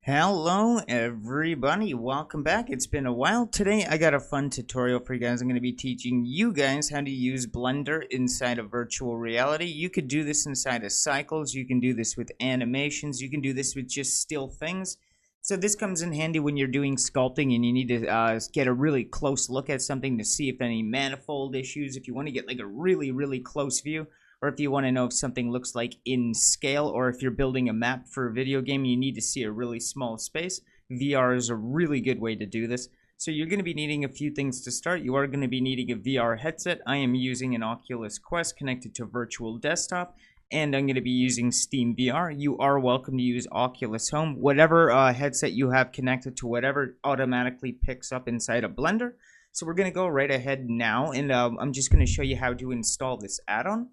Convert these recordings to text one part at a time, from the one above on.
Hello everybody, welcome back. It's been a while. Today I got a fun tutorial for you guys. I'm going to be teaching you guys how to use Blender inside of virtual reality. You could do this inside of cycles, you can do this with animations, you can do this with just still things. So this comes in handy when you're doing sculpting and you need to get a really close look at something to see if any manifold issues, if you want to get like a really close view. Or if you want to know if something looks like in scale, or if you're building a map for a video game, you need to see a really small space. VR is a really good way to do this. So you're going to be needing a few things to start. You are going to be needing a VR headset. I am using an Oculus Quest connected to Virtual Desktop, and I'm going to be using Steam VR. You are welcome to use Oculus Home. Whatever headset you have connected to whatever automatically picks up inside of Blender. So we're going to go right ahead now, and I'm just going to show you how to install this add-on.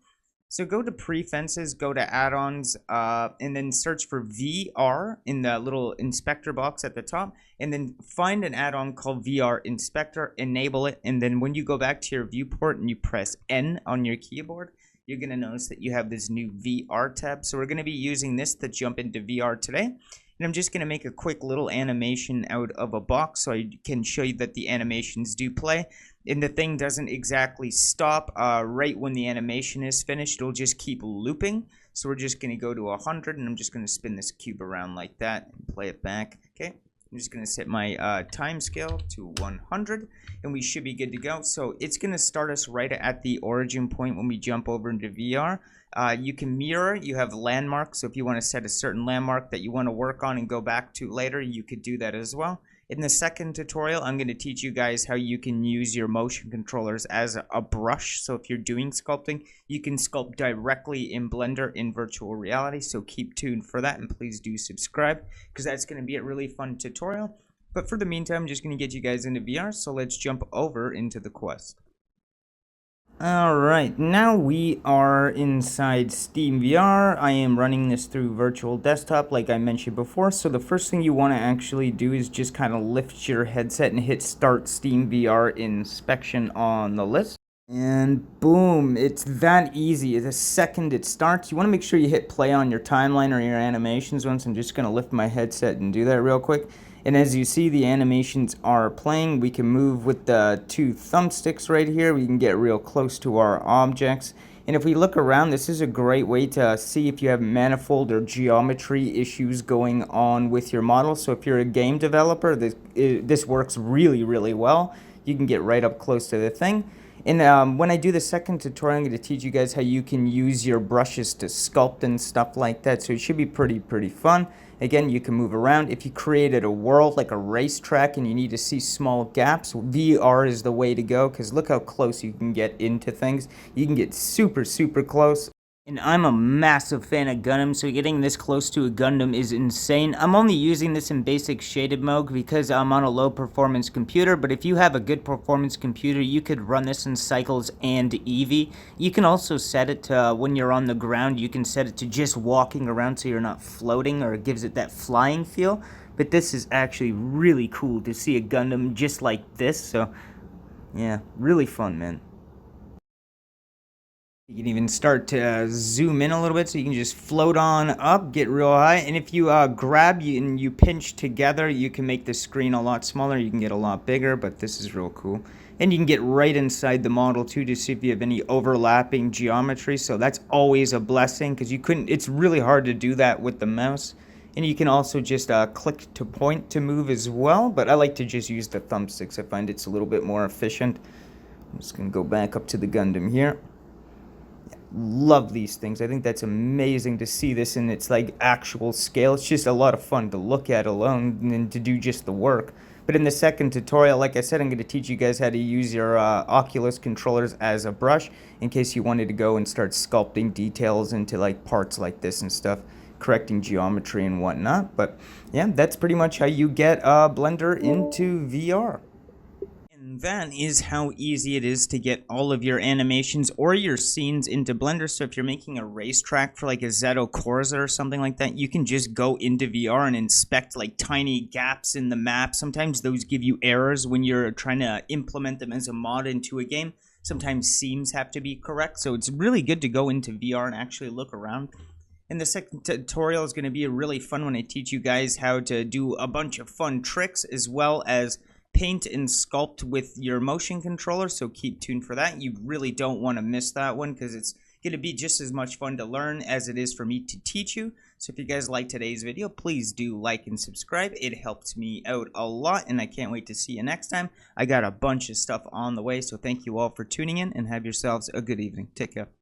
So go to Prefences, go to Add-ons, and then search for VR in the little inspector box at the top, and then find an add-on called VR Inspector, enable it, and then when you go back to your viewport and you press N on your keyboard, you're going to notice that you have this new VR tab. So we're going to be using this to jump into VR today. And I'm just going to make a quick little animation out of a box so I can show you that the animations do play. And the thing doesn't exactly stop right when the animation is finished. It'll just keep looping. So we're just going to go to 100, and I'm just going to spin this cube around like that and play it back. Okay, I'm just going to set my time scale to 100, and we should be good to go. So it's going to start us right at the origin point when we jump over into VR. You can mirror, you have landmarks, so if you want to set a certain landmark that you want to work on and go back to later, you could do that as well. In the second tutorial, I'm going to teach you guys how you can use your motion controllers as a brush. So if you're doing sculpting, you can sculpt directly in Blender in virtual reality. So keep tuned for that, and please do subscribe, because that's going to be a really fun tutorial. But for the meantime, I'm just going to get you guys into VR, so let's jump over into the Quest. Alright, now we are inside Steam VR. I am running this through Virtual Desktop like I mentioned before. So the first thing you want to actually do is just kind of lift your headset and hit Start Steam VR Inspection on the list. And boom, it's that easy. The second it starts, you want to make sure you hit play on your timeline or your animations once. I'm just going to lift my headset and do that real quick. And as you see, the animations are playing. We can move with the two thumbsticks right here. We can get real close to our objects. And if we look around, this is a great way to see if you have manifold or geometry issues going on with your model. So if you're a game developer, this works really well. You can get right up close to the thing. And when I do the second tutorial, I'm going to teach you guys how you can use your brushes to sculpt and stuff like that. So it should be pretty fun. Again, you can move around. If you created a world like a racetrack and you need to see small gaps, VR is the way to go, because look how close you can get into things. You can get super close. And I'm a massive fan of Gundam, so getting this close to a Gundam is insane. I'm only using this in basic shaded mode because I'm on a low performance computer, but if you have a good performance computer, you could run this in Cycles and Eevee. You can also set it to, when you're on the ground, you can set it to just walking around so you're not floating, or it gives it that flying feel. But this is actually really cool to see a Gundam just like this, so yeah, really fun, man. You can even start to zoom in a little bit, so you can just float on up, get real high. And if you grab and you pinch together, you can make the screen a lot smaller. You can get a lot bigger, but this is real cool. And you can get right inside the model too to see if you have any overlapping geometry. So that's always a blessing, because it's really hard to do that with the mouse. And you can also just click to point to move as well, but I like to just use the thumbsticks. I find it's a little bit more efficient. I'm just going to go back up to the Gundam here. Love these things. I think that's amazing to see this in its like actual scale. It's just a lot of fun to look at alone and to do just the work. But in the second tutorial, like I said, I'm going to teach you guys how to use your Oculus controllers as a brush in case you wanted to go and start sculpting details into like parts like this and stuff, correcting geometry and whatnot. But yeah, that's pretty much how you get Blender into VR. And that is how easy it is to get all of your animations or your scenes into Blender. So if you're making a racetrack for like a Assetto Corsa or something like that, you can just go into VR and inspect like tiny gaps in the map. Sometimes those give you errors when you're trying to implement them as a mod into a game. Sometimes seams have to be correct. So it's really good to go into VR and actually look around. And the second tutorial is going to be a really fun one. I teach you guys how to do a bunch of fun tricks as well as paint and sculpt with your motion controller, so keep tuned for that. You really don't want to miss that one because it's going to be just as much fun to learn as it is for me to teach you. So if you guys like today's video, please do like and subscribe. It helps me out a lot, and I can't wait to see you next time. I got a bunch of stuff on the way, so thank you all for tuning in, and have yourselves a good evening. Take care.